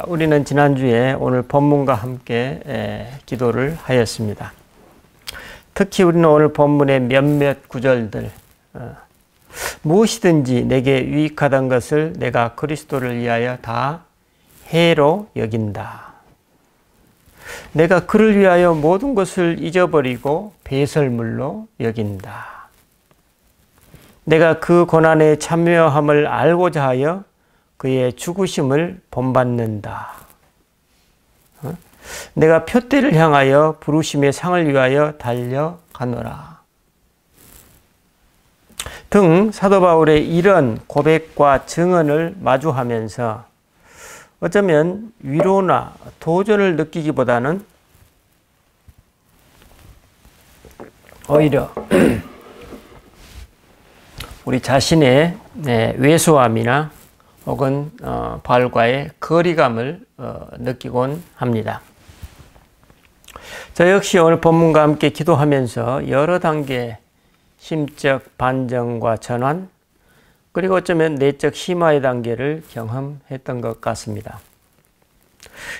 우리는 지난주에 오늘 본문과 함께 기도를 하였습니다. 특히 우리는 오늘 본문의 몇몇 구절들, 무엇이든지 내게 유익하던 것을 내가 그리스도를 위하여 다 해로 여긴다. 내가 그를 위하여 모든 것을 잊어버리고 배설물로 여긴다. 내가 그 고난의 참여함을 알고자 하여 그의 죽으심을 본받는다. 내가 표대를 향하여 부르심의 상을 위하여 달려가노라. 등 사도 바울의 이런 고백과 증언을 마주하면서 어쩌면 위로나 도전을 느끼기보다는 오히려 우리 자신의 왜소함이나 혹은 바울과의 거리감을 느끼곤 합니다. 저 역시 오늘 본문과 함께 기도하면서 여러 단계 심적 반정과 전환, 그리고 어쩌면 내적 심화의 단계를 경험했던 것 같습니다.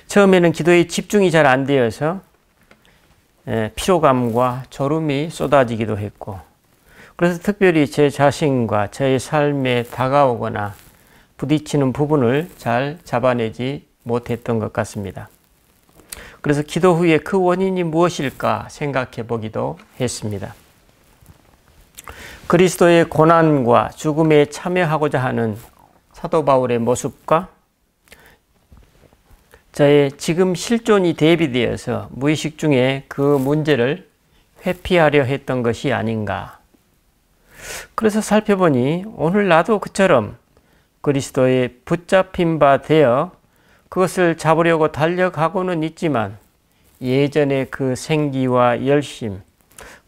처음에는 기도에 집중이 잘 안 되어서 피로감과 졸음이 쏟아지기도 했고, 그래서 특별히 제 자신과 저의 삶에 다가오거나 부딪히는 부분을 잘 잡아내지 못했던 것 같습니다. 그래서 기도 후에 그 원인이 무엇일까 생각해 보기도 했습니다. 그리스도의 고난과 죽음에 참여하고자 하는 사도 바울의 모습과 저의 지금 실존이 대비되어서 무의식 중에 그 문제를 회피하려 했던 것이 아닌가. 그래서 살펴보니 오늘 나도 그처럼 그리스도에 붙잡힌 바 되어 그것을 잡으려고 달려가고는 있지만 예전의 그 생기와 열심,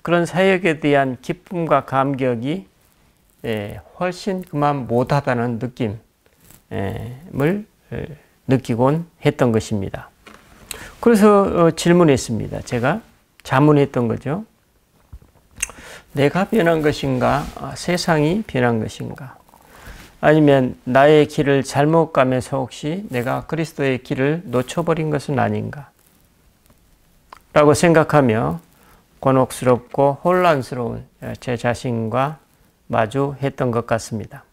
그런 사역에 대한 기쁨과 감격이 훨씬 그만 못하다는 느낌을 느끼곤 했던 것입니다. 그래서 질문했습니다. 제가 자문했던 거죠. 내가 변한 것인가? 세상이 변한 것인가? 아니면 나의 길을 잘못 가면서 혹시 내가 그리스도의 길을 놓쳐버린 것은 아닌가? 라고 생각하며 곤혹스럽고 혼란스러운 제 자신과 마주했던 것 같습니다.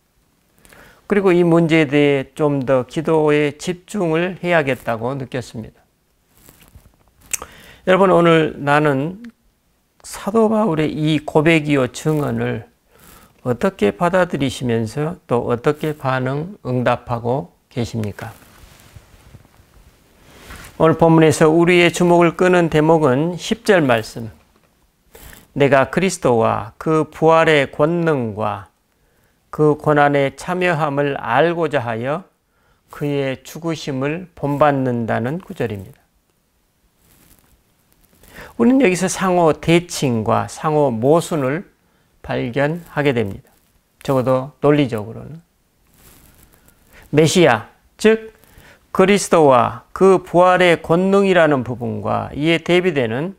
그리고 이 문제에 대해 좀 더 기도에 집중을 해야겠다고 느꼈습니다. 여러분, 오늘 나는 사도 바울의 이 고백이요 증언을 어떻게 받아들이시면서 또 어떻게 응답하고 계십니까? 오늘 본문에서 우리의 주목을 끄는 대목은 10절 말씀. 내가 그리스도와 그 부활의 권능과 그 고난에 참여함을 알고자 하여 그의 죽으심을 본받는다는 구절입니다. 우리는 여기서 상호 대칭과 상호 모순을 발견하게 됩니다. 적어도 논리적으로는. 메시아, 즉 그리스도와 그 부활의 권능이라는 부분과 이에 대비되는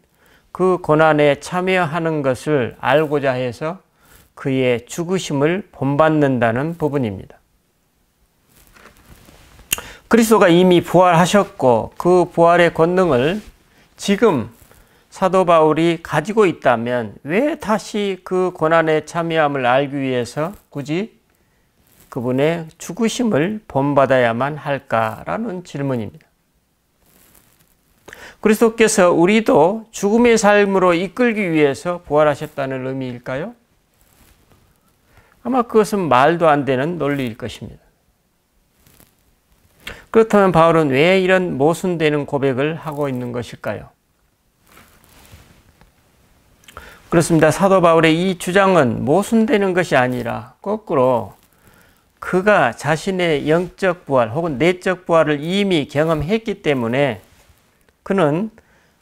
그 고난에 참여하는 것을 알고자 해서 그의 죽으심을 본받는다는 부분입니다. 그리스도가 이미 부활하셨고 그 부활의 권능을 지금 사도 바울이 가지고 있다면 왜 다시 그 고난에 참여함을 알기 위해서 굳이 그분의 죽으심을 본받아야만 할까라는 질문입니다. 그리스도께서 우리도 죽음의 삶으로 이끌기 위해서 부활하셨다는 의미일까요? 아마 그것은 말도 안 되는 논리일 것입니다. 그렇다면 바울은 왜 이런 모순되는 고백을 하고 있는 것일까요? 그렇습니다. 사도 바울의 이 주장은 모순되는 것이 아니라 거꾸로 그가 자신의 영적 부활 혹은 내적 부활을 이미 경험했기 때문에 그는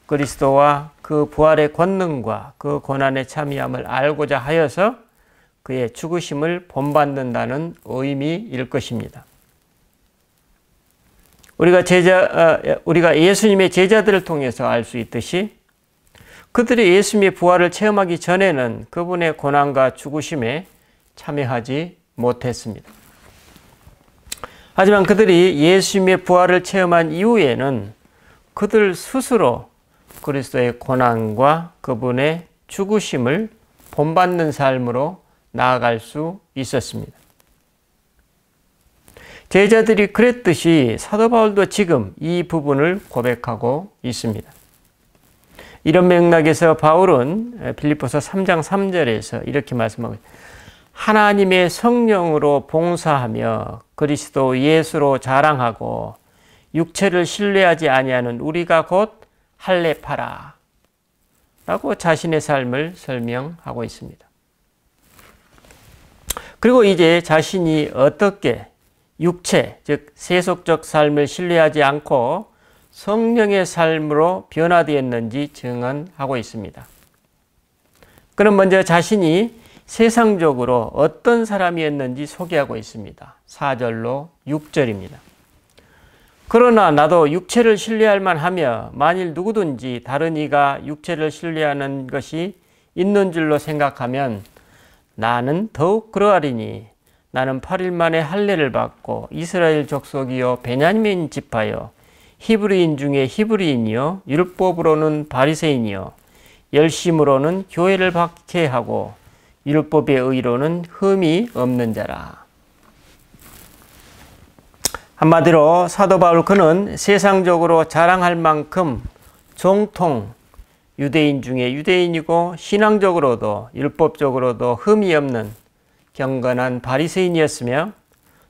그리스도와 그 부활의 권능과 그 고난에 참여함을 알고자 하여서 그의 죽으심을 본받는다는 의미일 것입니다. 우리가 예수님의 제자들을 통해서 알 수 있듯이 그들이 예수님의 부활을 체험하기 전에는 그분의 고난과 죽으심에 참여하지 못했습니다. 하지만 그들이 예수님의 부활을 체험한 이후에는 그들 스스로 그리스도의 고난과 그분의 죽으심을 본받는 삶으로 나아갈 수 있었습니다. 제자들이 그랬듯이 사도 바울도 지금 이 부분을 고백하고 있습니다. 이런 맥락에서 바울은 빌립보서 3장 3절에서 이렇게 말씀하고 있습니다. 하나님의 성령으로 봉사하며 그리스도 예수로 자랑하고 육체를 신뢰하지 아니하는 우리가 곧 할례파라 라고 자신의 삶을 설명하고 있습니다. 그리고 이제 자신이 어떻게 육체, 즉 세속적 삶을 신뢰하지 않고 성령의 삶으로 변화되었는지 증언하고 있습니다. 그는 먼저 자신이 세상적으로 어떤 사람이었는지 소개하고 있습니다. 4절로 6절입니다. 그러나 나도 육체를 신뢰할 만하며 만일 누구든지 다른 이가 육체를 신뢰하는 것이 있는 줄로 생각하면 나는 더욱 그러하리니 나는 8일 만에 할례를 받고 이스라엘 족속이요 베냐민 지파요 히브리인 중에 히브리인이요 율법으로는 바리새인이요 열심으로는 교회를 박해하고 율법의 의로는 흠이 없는 자라. 한마디로 사도 바울 그는 세상적으로 자랑할 만큼 정통 유대인 중에 유대인이고 신앙적으로도 율법적으로도 흠이 없는 경건한 바리새인이었으며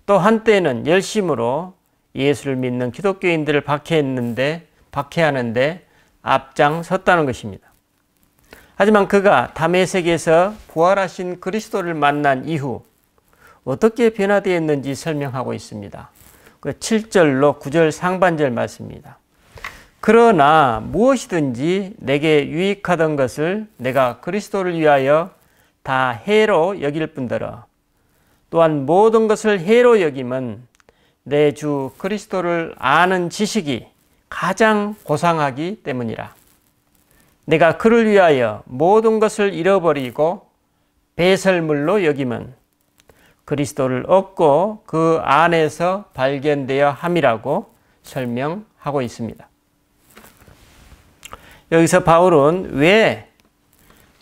또 한때는 열심으로 예수를 믿는 기독교인들을 박해하는데 앞장섰다는 것입니다. 하지만 그가 다메섹에서 부활하신 그리스도를 만난 이후 어떻게 변화되었는지 설명하고 있습니다. 그 7절로 9절 상반절 말씀입니다. 그러나 무엇이든지 내게 유익하던 것을 내가 그리스도를 위하여 다 해로 여길 뿐더러 또한 모든 것을 해로 여김은 내 주 그리스도를 아는 지식이 가장 고상하기 때문이라. 내가 그를 위하여 모든 것을 잃어버리고 배설물로 여김은 그리스도를 얻고 그 안에서 발견되어 함이라고 설명하고 있습니다. 여기서 바울은 왜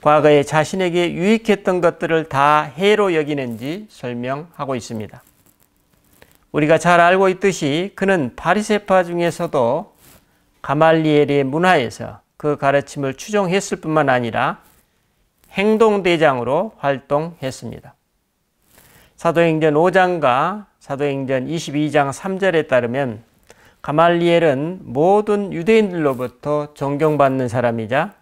과거에 자신에게 유익했던 것들을 다 해로 여기는지 설명하고 있습니다. 우리가 잘 알고 있듯이 그는 바리새파 중에서도 가말리엘의 문화에서 그 가르침을 추종했을 뿐만 아니라 행동대장으로 활동했습니다. 사도행전 5장과 사도행전 22장 3절에 따르면 가말리엘은 모든 유대인들로부터 존경받는 사람이자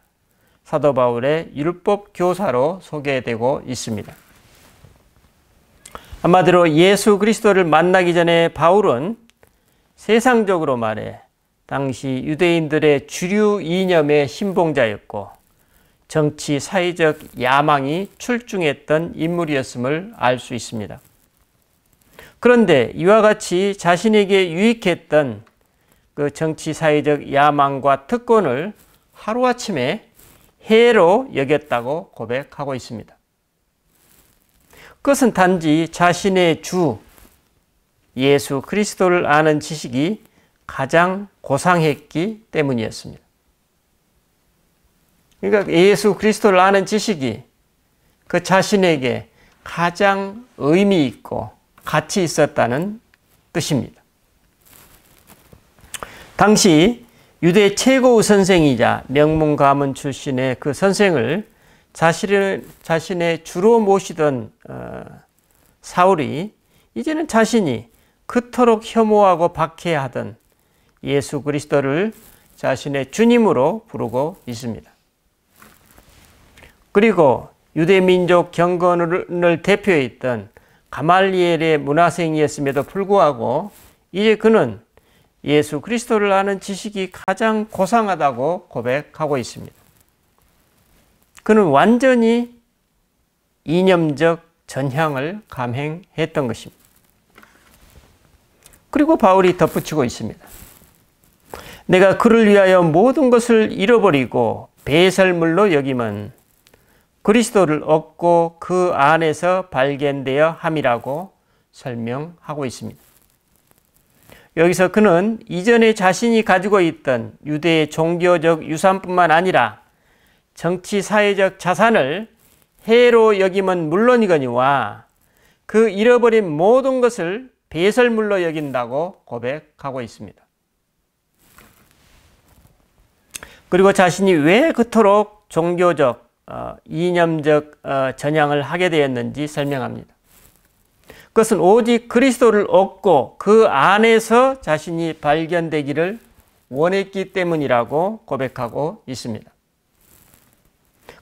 사도 바울의 율법 교사로 소개되고 있습니다. 한마디로 예수 그리스도를 만나기 전에 바울은 세상적으로 말해 당시 유대인들의 주류 이념의 신봉자였고 정치, 사회적 야망이 출중했던 인물이었음을 알 수 있습니다. 그런데 이와 같이 자신에게 유익했던 그 정치, 사회적 야망과 특권을 하루아침에 해로 여겼다고 고백하고 있습니다. 그것은 단지 자신의 주 예수 그리스도를 아는 지식이 가장 고상했기 때문이었습니다. 그러니까 예수 그리스도를 아는 지식이 그 자신에게 가장 의미 있고 가치 있었다는 뜻입니다. 당시 유대 최고의 선생이자 명문 가문 출신의 그 선생을 자신의 주로 모시던 사울이 이제는 자신이 그토록 혐오하고 박해하던 예수 그리스도를 자신의 주님으로 부르고 있습니다. 그리고 유대민족 경건을 대표했던 가말리엘의 문화생이었음에도 불구하고 이제 그는 예수 그리스도를 아는 지식이 가장 고상하다고 고백하고 있습니다. 그는 완전히 이념적 전향을 감행했던 것입니다. 그리고 바울이 덧붙이고 있습니다. 내가 그를 위하여 모든 것을 잃어버리고 배설물로 여김은 그리스도를 얻고 그 안에서 발견되어 함이라고 설명하고 있습니다. 여기서 그는 이전에 자신이 가지고 있던 유대의 종교적 유산뿐만 아니라 정치 사회적 자산을 해로 여김은 물론이거니와 그 잃어버린 모든 것을 배설물로 여긴다고 고백하고 있습니다. 그리고 자신이 왜 그토록 종교적, 이념적 전향을 하게 되었는지 설명합니다. 그것은 오직 그리스도를 얻고 그 안에서 자신이 발견되기를 원했기 때문이라고 고백하고 있습니다.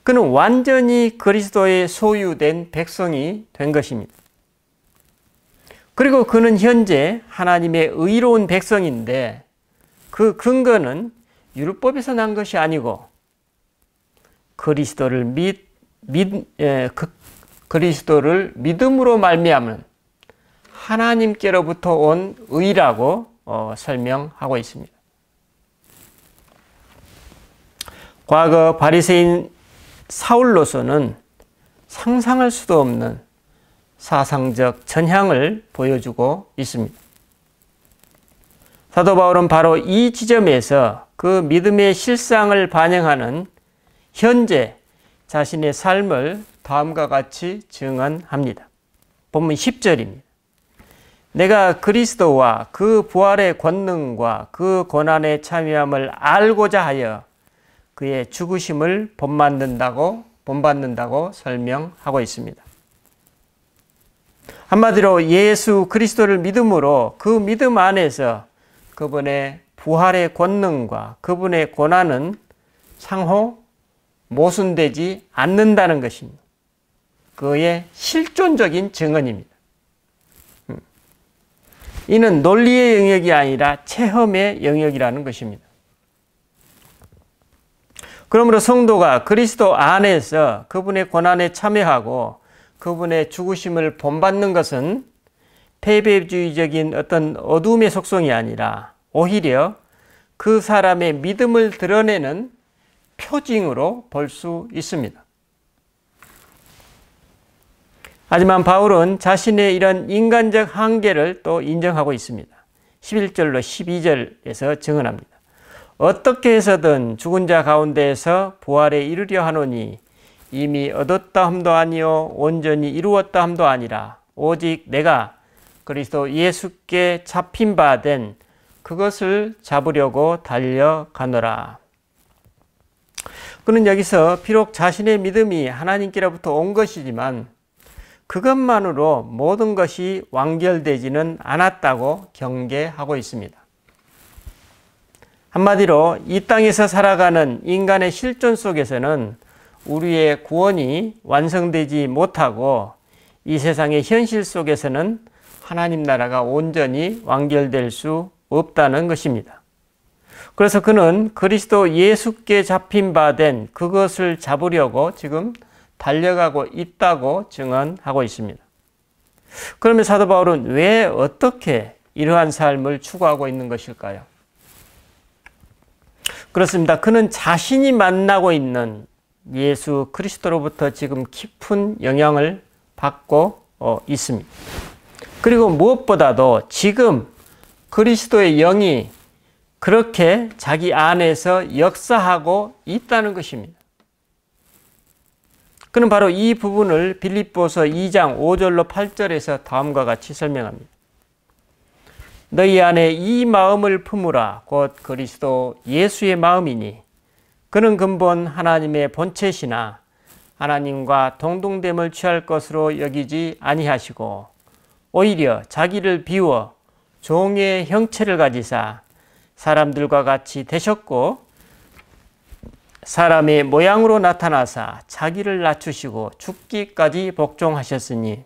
그는 완전히 그리스도의 소유된 백성이 된 것입니다. 그리고 그는 현재 하나님의 의로운 백성인데 그 근거는 율법에서 난 것이 아니고 그리스도를 믿음으로 말미암은 하나님께로부터 온 의라고 설명하고 있습니다. 과거 바리새인 사울로서는 상상할 수도 없는 사상적 전향을 보여주고 있습니다. 사도 바울은 바로 이 지점에서 그 믿음의 실상을 반영하는 현재 자신의 삶을 다음과 같이 증언합니다. 본문 10절입니다. 내가 그리스도와 그 부활의 권능과 그 고난의 참여함을 알고자 하여 그의 죽으심을 본받는다고 설명하고 있습니다. 한마디로 예수 그리스도를 믿음으로 그 믿음 안에서 그분의 부활의 권능과 그분의 고난은 상호 모순되지 않는다는 것입니다. 그의 실존적인 증언입니다. 이는 논리의 영역이 아니라 체험의 영역이라는 것입니다. 그러므로 성도가 그리스도 안에서 그분의 고난에 참여하고 그분의 죽으심을 본받는 것은 패배주의적인 어떤 어두움의 속성이 아니라 오히려 그 사람의 믿음을 드러내는 표징으로 볼 수 있습니다. 하지만 바울은 자신의 이런 인간적 한계를 또 인정하고 있습니다. 11절로 12절에서 증언합니다. 어떻게 해서든 죽은 자 가운데에서 부활에 이르려 하노니 이미 얻었다 함도 아니요 온전히 이루었다 함도 아니라 오직 내가 그리스도 예수께 잡힌 바 된 그것을 잡으려고 달려가노라. 그는 여기서 비록 자신의 믿음이 하나님께로부터 온 것이지만 그것만으로 모든 것이 완결되지는 않았다고 경계하고 있습니다. 한마디로 이 땅에서 살아가는 인간의 실존 속에서는 우리의 구원이 완성되지 못하고 이 세상의 현실 속에서는 하나님 나라가 온전히 완결될 수 없다는 것입니다. 그래서 그는 그리스도 예수께 잡힌 바 된 그것을 잡으려고 지금 달려가고 있다고 증언하고 있습니다. 그러면 사도 바울은 왜 어떻게 이러한 삶을 추구하고 있는 것일까요? 그렇습니다. 그는 자신이 만나고 있는 예수 그리스도로부터 지금 깊은 영향을 받고 있습니다. 그리고 무엇보다도 지금 그리스도의 영이 그렇게 자기 안에서 역사하고 있다는 것입니다. 그는 바로 이 부분을 빌립보서 2장 5절로 8절에서 다음과 같이 설명합니다. 너희 안에 이 마음을 품으라 곧 그리스도 예수의 마음이니 그는 근본 하나님의 본체시나 하나님과 동등됨을 취할 것으로 여기지 아니하시고 오히려 자기를 비워 종의 형체를 가지사 사람들과 같이 되셨고 사람의 모양으로 나타나사 자기를 낮추시고 죽기까지 복종하셨으니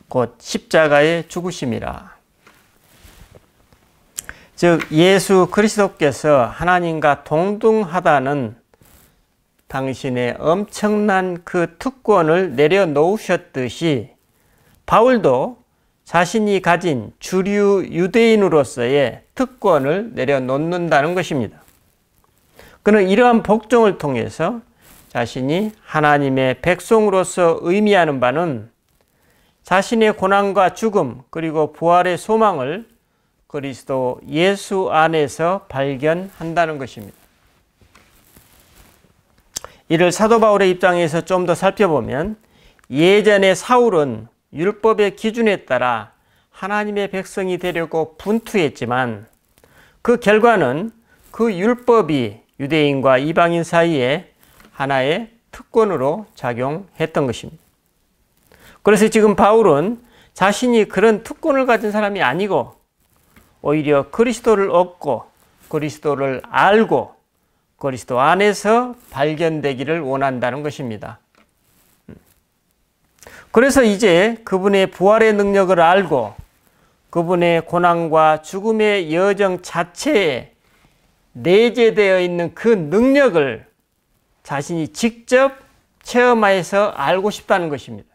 곧 십자가의 죽으심이라. 즉 예수 그리스도께서 하나님과 동등하다는 당신의 엄청난 그 특권을 내려놓으셨듯이 바울도 자신이 가진 주류 유대인으로서의 특권을 내려놓는다는 것입니다. 그는 이러한 복종을 통해서 자신이 하나님의 백성으로서 의미하는 바는 자신의 고난과 죽음 그리고 부활의 소망을 그리스도 예수 안에서 발견한다는 것입니다. 이를 사도 바울의 입장에서 좀 더 살펴보면 예전에 사울은 율법의 기준에 따라 하나님의 백성이 되려고 분투했지만 그 결과는 그 율법이 유대인과 이방인 사이에 하나의 특권으로 작용했던 것입니다. 그래서 지금 바울은 자신이 그런 특권을 가진 사람이 아니고 오히려 그리스도를 얻고 그리스도를 알고 그리스도 안에서 발견되기를 원한다는 것입니다. 그래서 이제 그분의 부활의 능력을 알고 그분의 고난과 죽음의 여정 자체에 내재되어 있는 그 능력을 자신이 직접 체험해서 알고 싶다는 것입니다.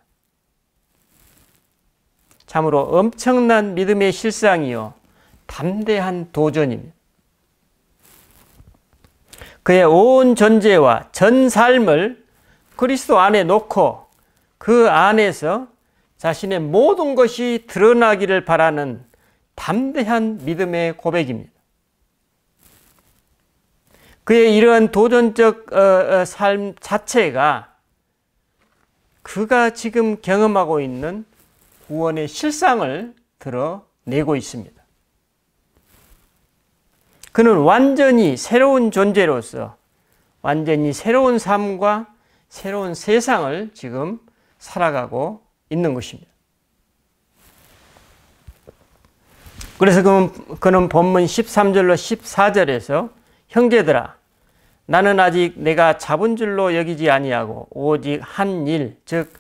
참으로 엄청난 믿음의 실상이요 담대한 도전입니다. 그의 온 존재와 전 삶을 그리스도 안에 놓고 그 안에서 자신의 모든 것이 드러나기를 바라는 담대한 믿음의 고백입니다. 그의 이러한 도전적 삶 자체가 그가 지금 경험하고 있는 구원의 실상을 드러내고 있습니다. 그는 완전히 새로운 존재로서 완전히 새로운 삶과 새로운 세상을 지금 살아가고 있는 것입니다. 그래서 그는 본문 13절로 14절에서 형제들아 나는 아직 내가 잡은 줄로 여기지 아니하고 오직 한 일 즉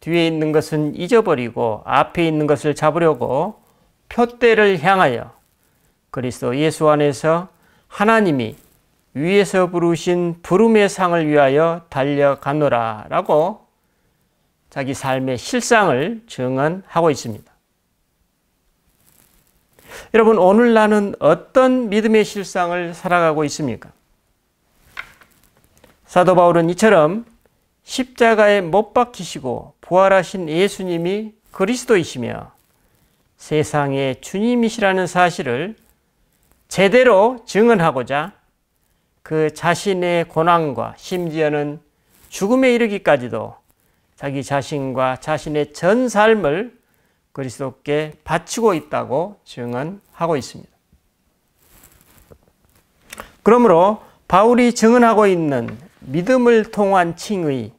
뒤에 있는 것은 잊어버리고 앞에 있는 것을 잡으려고 표대를 향하여 그리스도 예수 안에서 하나님이 위에서 부르신 부름의 상을 위하여 달려가노라 라고 자기 삶의 실상을 증언하고 있습니다. 여러분 오늘 나는 어떤 믿음의 실상을 살아가고 있습니까? 사도 바울은 이처럼 십자가에 못 박히시고 부활하신 예수님이 그리스도이시며 세상의 주님이시라는 사실을 제대로 증언하고자 그 자신의 고난과 심지어는 죽음에 이르기까지도 자기 자신과 자신의 전 삶을 그리스도께 바치고 있다고 증언하고 있습니다. 그러므로 바울이 증언하고 있는 믿음을 통한 칭의,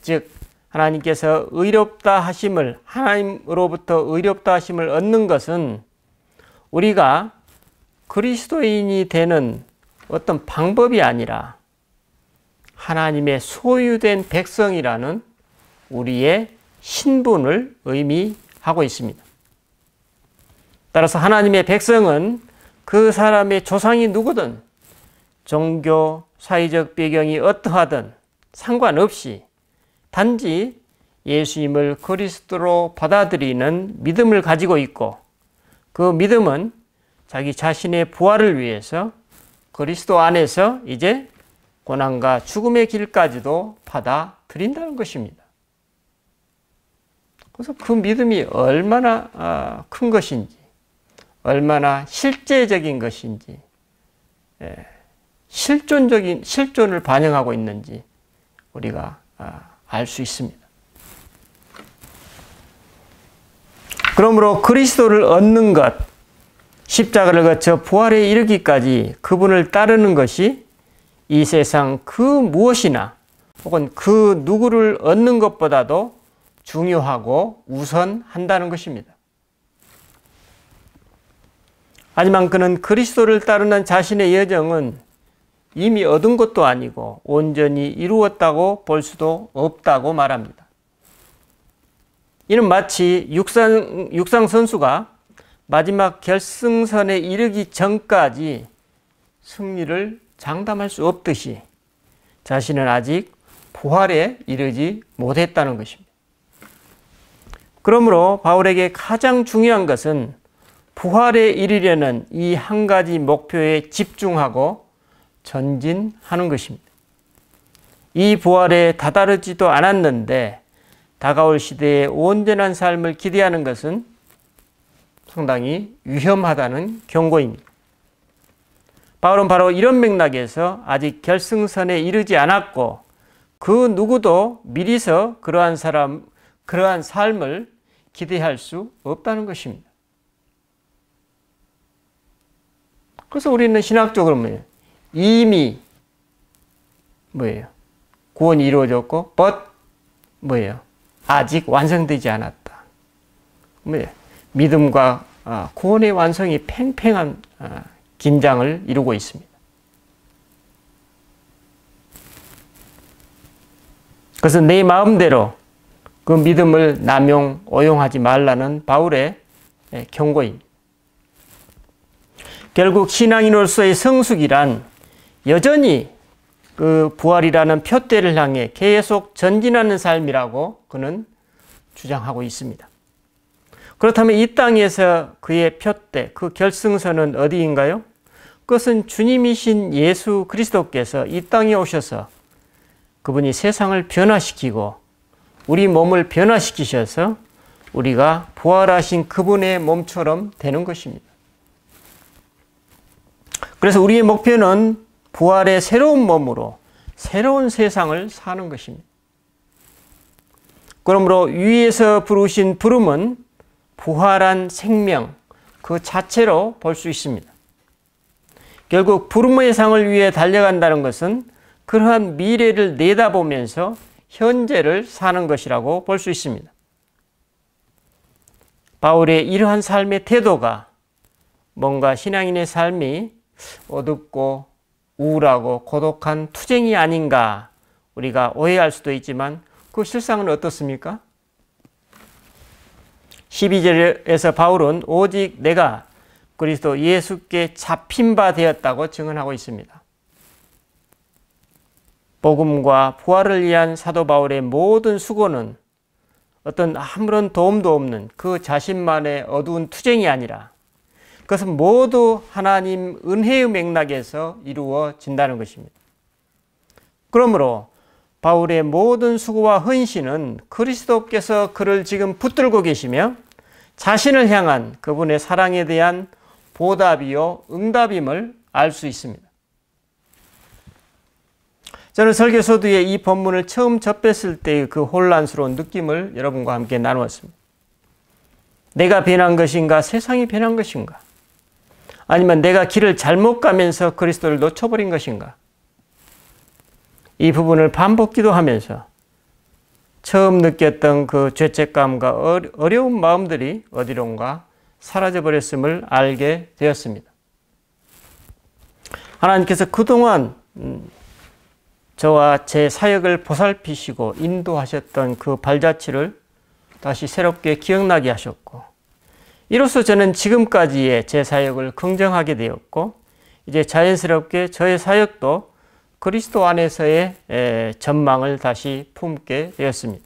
즉 하나님께서 의롭다 하심을 하나님으로부터 의롭다 하심을 얻는 것은 우리가 그리스도인이 되는 어떤 방법이 아니라 하나님의 소유된 백성이라는 우리의 신분을 의미하고 있습니다. 따라서 하나님의 백성은 그 사람의 조상이 누구든 종교, 사회적 배경이 어떠하든 상관없이 단지 예수님을 그리스도로 받아들이는 믿음을 가지고 있고 그 믿음은 자기 자신의 부활을 위해서 그리스도 안에서 이제 고난과 죽음의 길까지도 받아들인다는 것입니다. 그래서 그 믿음이 얼마나 큰 것인지, 얼마나 실제적인 것인지, 실존을 반영하고 있는지 우리가 알 수 있습니다. 그러므로 그리스도를 얻는 것, 십자가를 거쳐 부활에 이르기까지 그분을 따르는 것이 이 세상 그 무엇이나 혹은 그 누구를 얻는 것보다도 중요하고 우선한다는 것입니다. 하지만 그는 그리스도를 따르는 자신의 여정은 이미 얻은 것도 아니고 온전히 이루었다고 볼 수도 없다고 말합니다. 이는 마치 육상 선수가 마지막 결승선에 이르기 전까지 승리를 장담할 수 없듯이 자신은 아직 부활에 이르지 못했다는 것입니다. 그러므로 바울에게 가장 중요한 것은 부활에 이르려는 이 한 가지 목표에 집중하고 전진하는 것입니다. 이 부활에 다다르지도 않았는데 다가올 시대의 온전한 삶을 기대하는 것은 상당히 위험하다는 경고입니다. 바울은 바로 이런 맥락에서 아직 결승선에 이르지 않았고 그 누구도 미리서 그러한 삶을 기대할 수 없다는 것입니다. 그래서 우리는 신학적으로 뭐예요? 이미 뭐예요? 구원이 이루어졌고 but 뭐예요? 아직 완성되지 않았다. 뭐예요? 믿음과 구원의 완성이 팽팽한 긴장을 이루고 있습니다. 그래서 내 마음대로 그 믿음을 오용하지 말라는 바울의 경고입니다. 결국 신앙인으로서의 성숙이란 여전히 그 부활이라는 표대를 향해 계속 전진하는 삶이라고 그는 주장하고 있습니다. 그렇다면 이 땅에서 그의 표대, 그 결승선은 어디인가요? 그것은 주님이신 예수 그리스도께서 이 땅에 오셔서 그분이 세상을 변화시키고 우리 몸을 변화시키셔서 우리가 부활하신 그분의 몸처럼 되는 것입니다. 그래서 우리의 목표는 부활의 새로운 몸으로 새로운 세상을 사는 것입니다. 그러므로 위에서 부르신 부름은 부활한 생명 그 자체로 볼 수 있습니다. 결국 부름의 상을 위해 달려간다는 것은 그러한 미래를 내다보면서 현재를 사는 것이라고 볼 수 있습니다. 바울의 이러한 삶의 태도가 뭔가 신앙인의 삶이 어둡고 우울하고 고독한 투쟁이 아닌가 우리가 오해할 수도 있지만 그 실상은 어떻습니까? 12절에서 바울은 오직 내가 그리스도 예수께 잡힌 바 되었다고 증언하고 있습니다. 복음과 부활을 위한 사도 바울의 모든 수고는 어떤 아무런 도움도 없는 그 자신만의 어두운 투쟁이 아니라 그것은 모두 하나님 은혜의 맥락에서 이루어진다는 것입니다. 그러므로 바울의 모든 수고와 헌신은 그리스도께서 그를 지금 붙들고 계시며 자신을 향한 그분의 사랑에 대한 보답이요 응답임을 알 수 있습니다. 저는 설교서두에 이 본문을 처음 접했을 때의 그 혼란스러운 느낌을 여러분과 함께 나누었습니다. 내가 변한 것인가? 세상이 변한 것인가? 아니면 내가 길을 잘못 가면서 그리스도를 놓쳐버린 것인가? 이 부분을 반복 기도하면서 처음 느꼈던 그 죄책감과 어려운 마음들이 어디론가 사라져버렸음을 알게 되었습니다. 하나님께서 그동안 저와 제 사역을 보살피시고 인도하셨던 그 발자취를 다시 새롭게 기억나게 하셨고 이로써 저는 지금까지의 제 사역을 긍정하게 되었고 이제 자연스럽게 저의 사역도 그리스도 안에서의 전망을 다시 품게 되었습니다.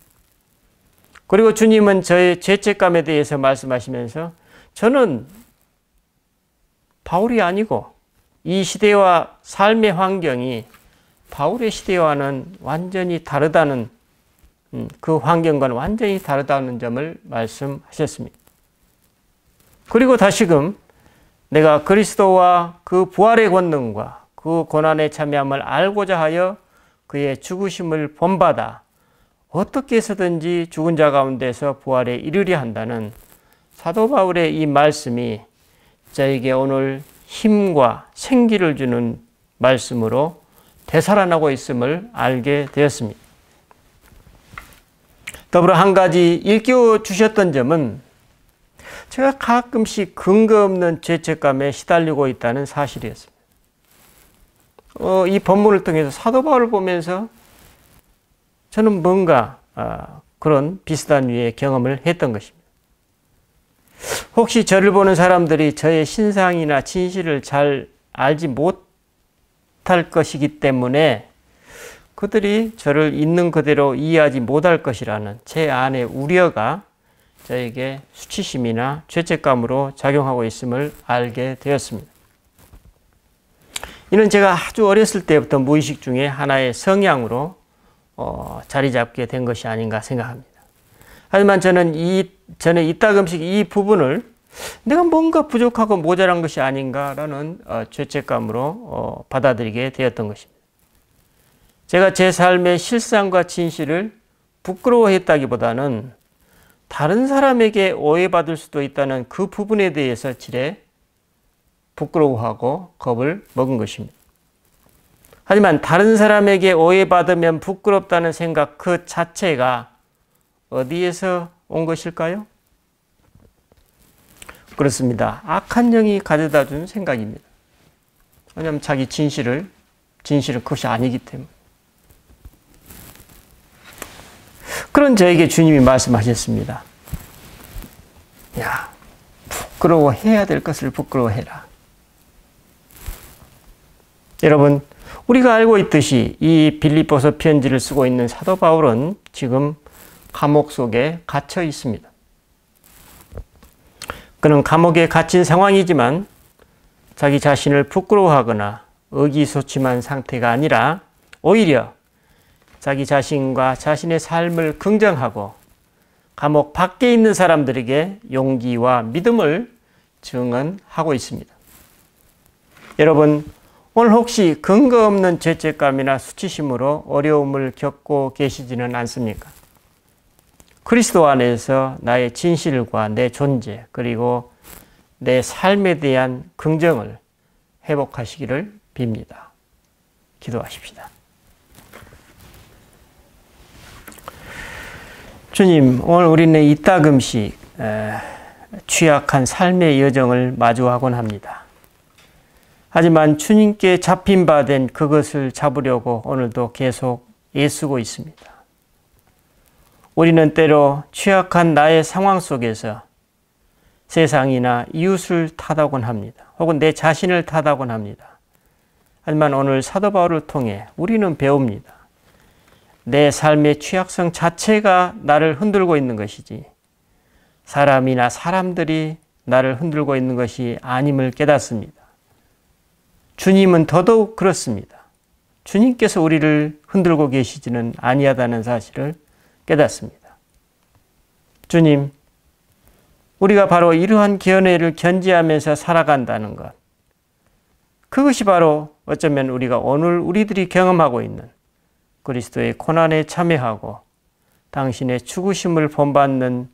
그리고 주님은 저의 죄책감에 대해서 말씀하시면서 저는 바울이 아니고 이 시대와 삶의 환경이 바울의 시대와는 완전히 다르다는 그 환경과는 완전히 다르다는 점을 말씀하셨습니다. 그리고 다시금 내가 그리스도와 그 부활의 권능과 그 고난에 참여함을 알고자 하여 그의 죽으심을 본받아 어떻게 해서든지 죽은 자 가운데서 부활에 이르려 한다는 사도 바울의 이 말씀이 저에게 오늘 힘과 생기를 주는 말씀으로 되살아나고 있음을 알게 되었습니다. 더불어 한 가지 일깨워 주셨던 점은 제가 가끔씩 근거 없는 죄책감에 시달리고 있다는 사실이었습니다. 이 본문을 통해서 사도 바울을 보면서 저는 뭔가 그런 비슷한 류의 경험을 했던 것입니다. 혹시 저를 보는 사람들이 저의 신상이나 진실을 잘 알지 못할 것이기 때문에 그들이 저를 있는 그대로 이해하지 못할 것이라는 제 안의 우려가 저에게 수치심이나 죄책감으로 작용하고 있음을 알게 되었습니다. 이는 제가 아주 어렸을 때부터 무의식 중에 하나의 성향으로 자리 잡게 된 것이 아닌가 생각합니다. 하지만 저는 이따금씩 이 부분을 내가 뭔가 부족하고 모자란 것이 아닌가라는 죄책감으로 받아들이게 되었던 것입니다. 제가 제 삶의 실상과 진실을 부끄러워했다기보다는 다른 사람에게 오해받을 수도 있다는 그 부분에 대해서 지레 부끄러워하고 겁을 먹은 것입니다. 하지만 다른 사람에게 오해받으면 부끄럽다는 생각 그 자체가 어디에서 온 것일까요? 그렇습니다. 악한 영이 가져다 준 생각입니다. 왜냐하면 자기 진실은 그것이 아니기 때문에. 그런 저에게 주님이 말씀하셨습니다. 야, 부끄러워해야 될 것을 부끄러워해라. 여러분, 우리가 알고 있듯이 이 빌립보서 편지를 쓰고 있는 사도 바울은 지금 감옥 속에 갇혀 있습니다. 그는 감옥에 갇힌 상황이지만 자기 자신을 부끄러워하거나 의기소침한 상태가 아니라 오히려 자기 자신과 자신의 삶을 긍정하고 감옥 밖에 있는 사람들에게 용기와 믿음을 증언하고 있습니다. 여러분, 오늘 혹시 근거 없는 죄책감이나 수치심으로 어려움을 겪고 계시지는 않습니까? 그리스도 안에서 나의 진실과 내 존재 그리고 내 삶에 대한 긍정을 회복하시기를 빕니다. 기도하십시다. 주님, 오늘 우리는 이따금씩 취약한 삶의 여정을 마주하곤 합니다. 하지만 주님께 잡힌 바 된 그것을 잡으려고 오늘도 계속 애쓰고 있습니다. 우리는 때로 취약한 나의 상황 속에서 세상이나 이웃을 탓하곤 합니다. 혹은 내 자신을 탓하곤 합니다. 하지만 오늘 사도 바울을 통해 우리는 배웁니다. 내 삶의 취약성 자체가 나를 흔들고 있는 것이지 사람이나 사람들이 나를 흔들고 있는 것이 아님을 깨닫습니다. 주님은 더더욱 그렇습니다. 주님께서 우리를 흔들고 계시지는 아니하다는 사실을 깨닫습니다. 주님, 우리가 바로 이러한 견해를 견지하면서 살아간다는 것, 그것이 바로 어쩌면 우리가 오늘 우리들이 경험하고 있는 그리스도의 고난에 참여하고 당신의 죽으심을 본받는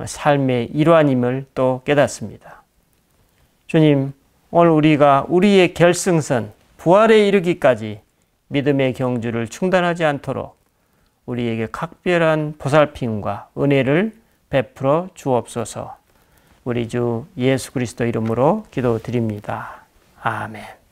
삶의 일환임을 또 깨닫습니다. 주님, 오늘 우리가 우리의 결승선, 부활에 이르기까지 믿음의 경주를 중단하지 않도록 우리에게 각별한 보살핌과 은혜를 베풀어 주옵소서. 우리 주 예수 그리스도 이름으로 기도드립니다. 아멘.